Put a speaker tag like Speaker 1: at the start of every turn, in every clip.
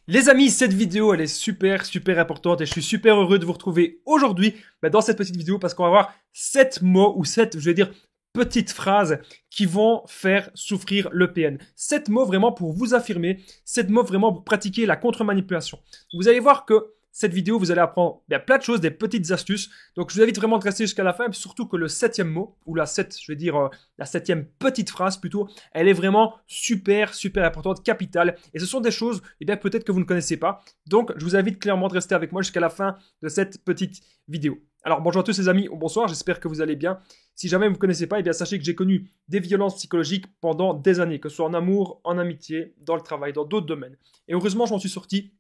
Speaker 1: Les amis, cette vidéo, elle est super importante et je suis super heureux de vous retrouver aujourd'hui dans cette petite vidéo parce qu'on va voir 7 mots ou 7, je vais dire, petites phrases qui vont faire souffrir le PN. 7 mots vraiment pour vous affirmer, 7 mots vraiment pour pratiquer la contre-manipulation. Vous allez voir que cette vidéo, vous allez apprendre plein de choses, des petites astuces. Donc, je vous invite vraiment de rester jusqu'à la fin, surtout que le 7e mot, ou la 7, je vais dire la 7e petite phrase plutôt, elle est vraiment super importante, capitale. Et ce sont des choses, peut-être que vous ne connaissez pas. Donc, je vous invite clairement de rester avec moi jusqu'à la fin de cette petite vidéo. Alors, bonjour à tous les amis, ou bonsoir, j'espère que vous allez bien. Si jamais vous ne connaissez pas, sachez que j'ai connu des violences psychologiques pendant des années, que ce soit en amour, en amitié, dans le travail, dans d'autres domaines. Et heureusement, je m'en suis sorti.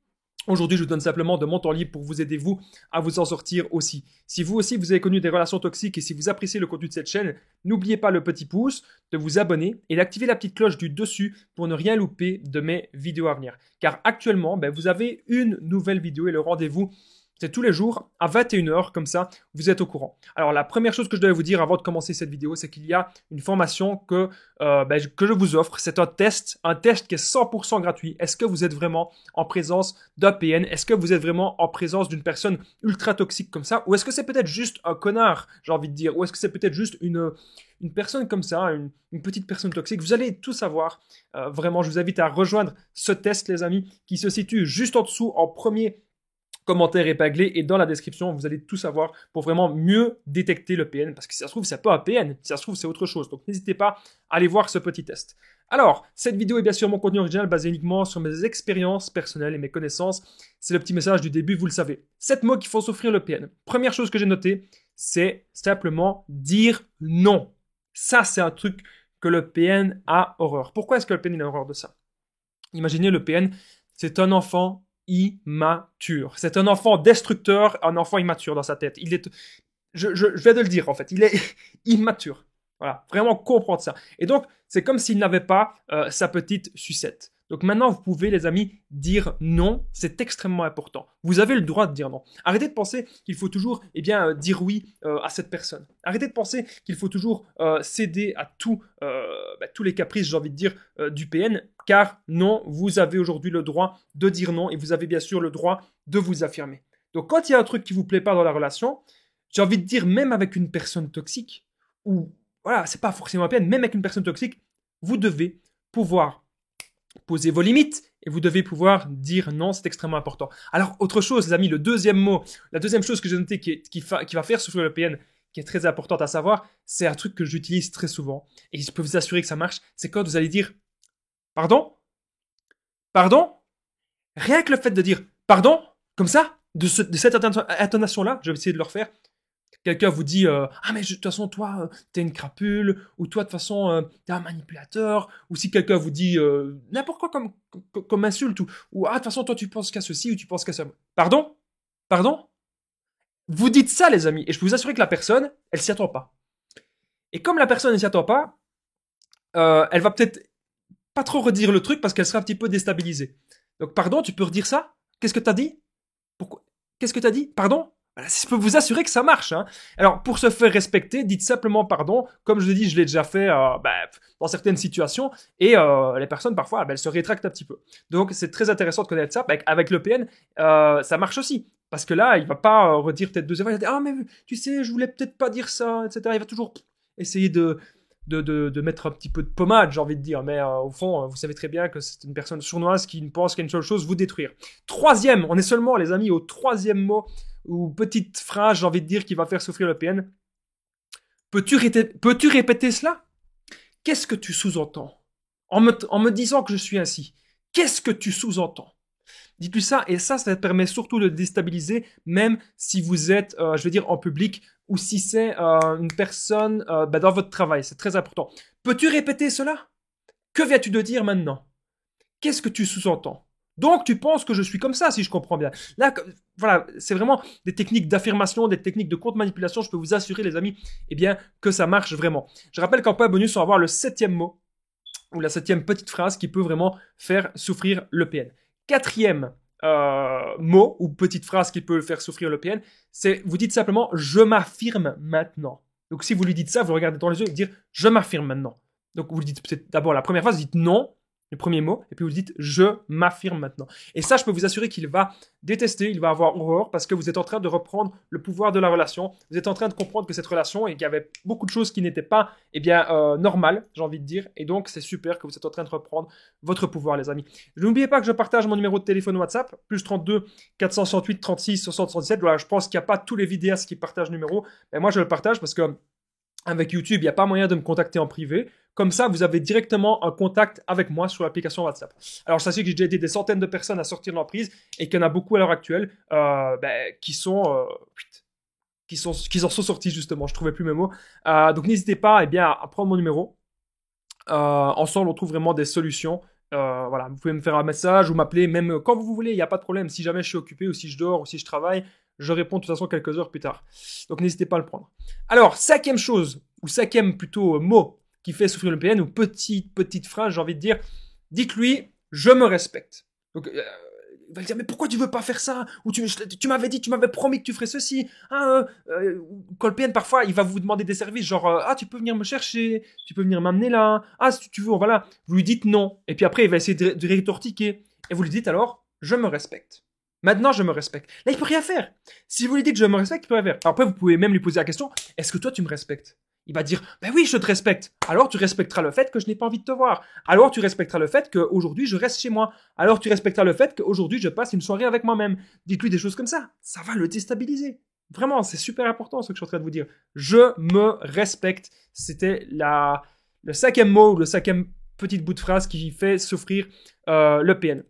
Speaker 1: Aujourd'hui, je vous donne simplement de mon temps libre pour vous aider, vous, à vous en sortir aussi. Si vous aussi, vous avez connu des relations toxiques et si vous appréciez le contenu de cette chaîne, n'oubliez pas le petit pouce, de vous abonner et d'activer la petite cloche du dessus pour ne rien louper de mes vidéos à venir. Car actuellement, vous avez une nouvelle vidéo et le rendez-vous, c'est tous les jours à 21h, comme ça, vous êtes au courant. Alors, la première chose que je dois vous dire avant de commencer cette vidéo, c'est qu'il y a une formation que je vous offre. C'est un test qui est 100% gratuit. Est-ce que vous êtes vraiment en présence d'un PN? Est-ce que vous êtes vraiment en présence d'une personne ultra toxique comme ça? Ou est-ce que c'est peut-être juste un connard, j'ai envie de dire? Ou est-ce que c'est peut-être juste une personne comme ça, une petite personne toxique? Vous allez tout savoir. Vraiment, je vous invite à rejoindre ce test, les amis, qui se situe juste en dessous, en premier commentaire épinglé et dans la description, vous allez tout savoir pour vraiment mieux détecter le PN, parce que si ça se trouve, c'est pas un PN, si ça se trouve, c'est autre chose. Donc n'hésitez pas à aller voir ce petit test. Alors, cette vidéo est bien sûr mon contenu original basé uniquement sur mes expériences personnelles et mes connaissances. C'est le petit message du début, vous le savez. 7 mots qui font souffrir le PN. Première chose que j'ai notée, c'est simplement dire non. Ça, c'est un truc que le PN a horreur. Pourquoi est-ce que le PN a horreur de ça? Imaginez le PN, c'est un enfant immature. C'est un enfant destructeur, un enfant immature dans sa tête. Je viens de le dire en fait, il est immature. Voilà, vraiment comprendre ça. Et donc, c'est comme s'il n'avait pas sa petite sucette. Donc maintenant, vous pouvez, les amis, dire non. C'est extrêmement important. Vous avez le droit de dire non. Arrêtez de penser qu'il faut toujours dire oui à cette personne. Arrêtez de penser qu'il faut toujours céder à tous les caprices, j'ai envie de dire, du PN. Car non, vous avez aujourd'hui le droit de dire non et vous avez bien sûr le droit de vous affirmer. Donc quand il y a un truc qui vous plaît pas dans la relation, j'ai envie de dire, même avec une personne toxique, ou voilà, c'est pas forcément un PN, même avec une personne toxique, vous devez pouvoir poser vos limites et vous devez pouvoir dire non, c'est extrêmement important. Alors, autre chose, les amis, le deuxième mot, la deuxième chose que j'ai notée qui va faire souffrir le PN, qui est très importante à savoir, c'est un truc que j'utilise très souvent et je peux vous assurer que ça marche, c'est quand vous allez dire pardon, pardon, rien que le fait de dire pardon, comme ça, de cette intonation-là, je vais essayer de le refaire. Quelqu'un vous dit ah mais de toute façon toi t'es une crapule, ou toi de toute façon t'es un manipulateur, ou si quelqu'un vous dit n'importe quoi comme insulte, ou ah de toute façon toi tu penses qu'à ceci ou tu penses qu'à ça. Pardon, pardon. Vous dites ça, les amis, et je peux vous assurer que la personne elle s'y attend pas. Et comme la personne ne s'y attend pas, elle va peut-être pas trop redire le truc parce qu'elle sera un petit peu déstabilisée. Donc pardon, tu peux redire ça? Qu'est-ce que t'as dit? Pourquoi? Qu'est-ce que t'as dit? Pardon? Voilà, je peux vous assurer que ça marche. Hein. Alors, pour se faire respecter, dites simplement pardon. Comme je l'ai dit, je l'ai déjà fait dans certaines situations. Et les personnes, parfois, elles se rétractent un petit peu. Donc, c'est très intéressant de connaître ça. Avec le PN, ça marche aussi. Parce que là, il va pas redire peut-être 2 fois. Il va dire, ah, mais tu sais, je voulais peut-être pas dire ça, etc. Il va toujours essayer de mettre un petit peu de pommade, j'ai envie de dire. Mais au fond, vous savez très bien que c'est une personne sournoise qui ne pense qu'à une seule chose, vous détruire. Troisième, on est seulement, les amis, au troisième mot, ou petite phrase, j'ai envie de dire, qui va faire souffrir le PN. Peux-tu répéter cela? Qu'est-ce que tu sous-entends en me disant que je suis ainsi? Qu'est-ce que tu sous-entends? Dites-lui ça, et ça permet surtout de déstabiliser, même si vous êtes, je veux dire, en public, ou si c'est une personne dans votre travail. C'est très important. Peux-tu répéter cela? Que viens-tu de dire maintenant? Qu'est-ce que tu sous-entends? Donc, tu penses que je suis comme ça, si je comprends bien. Là, voilà, c'est vraiment des techniques d'affirmation, des techniques de contre-manipulation. Je peux vous assurer, les amis, que ça marche vraiment. Je rappelle qu'en point bonus, on va voir le 7e mot, ou la 7e petite phrase qui peut vraiment faire souffrir le PN. 4e mot, ou petite phrase qui peut faire souffrir le PN, c'est, vous dites simplement, je m'affirme maintenant. Donc, si vous lui dites ça, vous le regardez dans les yeux et dire, je m'affirme maintenant. Donc, vous lui dites peut-être d'abord la première phrase, vous dites non. le premier mot, et puis vous dites « je m'affirme maintenant ». Et ça, je peux vous assurer qu'il va détester, il va avoir horreur, parce que vous êtes en train de reprendre le pouvoir de la relation. Vous êtes en train de comprendre que cette relation, et qu'il y avait beaucoup de choses qui n'étaient pas normales, j'ai envie de dire. Et donc, c'est super que vous êtes en train de reprendre votre pouvoir, les amis. N'oubliez pas que je partage mon numéro de téléphone WhatsApp, plus 32 468 36 60 77. Voilà, je pense qu'il n'y a pas tous les vidéastes qui partagent le numéro, mais moi, je le partage parce que avec YouTube, il n'y a pas moyen de me contacter en privé. Comme ça, vous avez directement un contact avec moi sur l'application WhatsApp. Alors, sachez que j'ai déjà aidé des centaines de personnes à sortir de l'emprise et qu'il y en a beaucoup à l'heure actuelle qui en sont sortis justement. Je trouvais plus mes mots. Donc, n'hésitez pas à prendre mon numéro. Ensemble, on trouve vraiment des solutions. Voilà, vous pouvez me faire un message ou m'appeler même quand vous voulez. Il n'y a pas de problème. Si jamais je suis occupé ou si je dors ou si je travaille, je réponds de toute façon quelques heures plus tard. Donc, n'hésitez pas à le prendre. Alors, cinquième chose, ou cinquième plutôt mot qui fait souffrir le PN, ou petite phrase, j'ai envie de dire, dites-lui, je me respecte. Donc, il va dire, mais pourquoi tu veux pas faire ça? Ou tu m'avais dit, tu m'avais promis que tu ferais ceci. Quand le PN, parfois, il va vous demander des services, genre, tu peux venir me chercher, tu peux venir m'amener là, si tu veux, voilà. Vous lui dites non. Et puis après, il va essayer de rétorquer. Et vous lui dites alors, je me respecte. Maintenant, je me respecte. Là, il peut rien faire. Si vous lui dites je me respecte, il peut rien faire. Alors après, vous pouvez même lui poser la question, est-ce que toi, tu me respectes? Il va dire, ben oui, je te respecte. Alors, tu respecteras le fait que je n'ai pas envie de te voir. Alors, tu respecteras le fait qu'aujourd'hui, je reste chez moi. Alors, tu respecteras le fait qu'aujourd'hui, je passe une soirée avec moi-même. Dites-lui des choses comme ça. Ça va le déstabiliser. Vraiment, c'est super important ce que je suis en train de vous dire. Je me respecte. C'était le cinquième mot ou le cinquième petite bout de phrase qui fait souffrir le PN.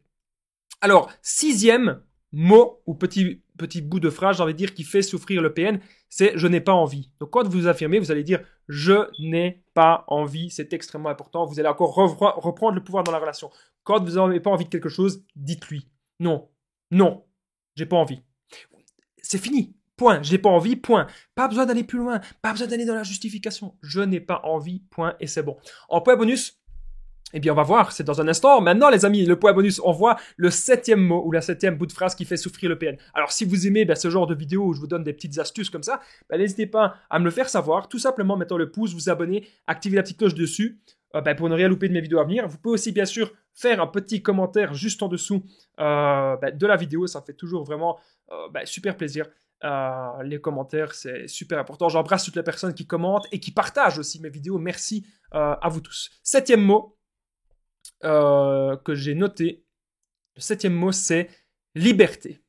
Speaker 1: Alors, sixième mot ou petit bout de phrase, j'ai envie de dire, qui fait souffrir le PN, c'est « je n'ai pas envie ». Donc, quand vous affirmez, vous allez dire « je n'ai pas envie ». C'est extrêmement important. Vous allez encore reprendre le pouvoir dans la relation. Quand vous n'avez pas envie de quelque chose, dites-lui « non, non, j'ai pas envie ». C'est fini. Point. J'ai pas envie. Point. Pas besoin d'aller plus loin. Pas besoin d'aller dans la justification. Je n'ai pas envie. Point. Et c'est bon. En point bonus, eh bien, on va voir, c'est dans un instant. Maintenant, les amis, le point bonus, on voit le septième mot ou la septième bout de phrase qui fait souffrir le PN. Alors, si vous aimez ce genre de vidéo où je vous donne des petites astuces comme ça, n'hésitez pas à me le faire savoir, tout simplement en mettant le pouce, vous abonner, activer la petite cloche dessus pour ne rien louper de mes vidéos à venir. Vous pouvez aussi, bien sûr, faire un petit commentaire juste en dessous de la vidéo. Ça fait toujours vraiment super plaisir. Les commentaires, c'est super important. J'embrasse toutes les personnes qui commentent et qui partagent aussi mes vidéos. Merci à vous tous. Septième mot que j'ai noté. Le septième mot, c'est liberté.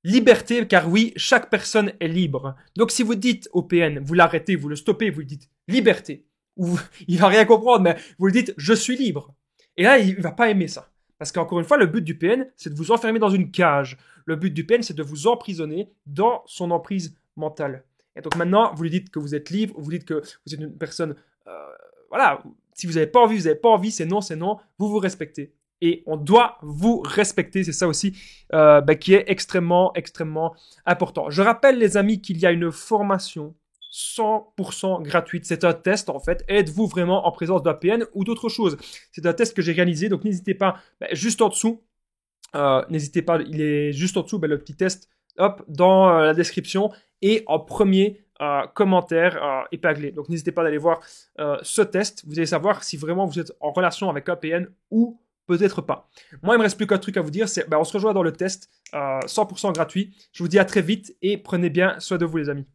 Speaker 1: Liberté, car oui, chaque personne est libre. Donc, si vous dites au PN, vous l'arrêtez, vous le stoppez, vous lui dites liberté, ou il va rien comprendre, mais vous lui dites je suis libre. Et là, il va pas aimer ça. Parce qu'encore une fois, le but du PN, c'est de vous enfermer dans une cage. Le but du PN, c'est de vous emprisonner dans son emprise mentale. Et donc maintenant, vous lui dites que vous êtes libre, vous dites que vous êtes une personne, voilà. Si vous n'avez pas envie, vous n'avez pas envie, c'est non, vous vous respectez. Et on doit vous respecter, c'est ça aussi qui est extrêmement, extrêmement important. Je rappelle les amis qu'il y a une formation 100% gratuite. C'est un test en fait. Êtes-vous vraiment en présence d'un PN ou d'autre chose? C'est un test que j'ai réalisé, donc n'hésitez pas, juste en dessous, n'hésitez pas, il est juste en dessous, le petit test, hop, dans la description et en premier commentaire épinglé. Donc n'hésitez pas d'aller voir ce test. Vous allez savoir si vraiment vous êtes en relation avec un PN ou peut-être pas. Moi, il me reste plus qu'un truc à vous dire, c'est on se rejoint dans le test 100% gratuit. Je vous dis à très vite et prenez bien soin de vous les amis.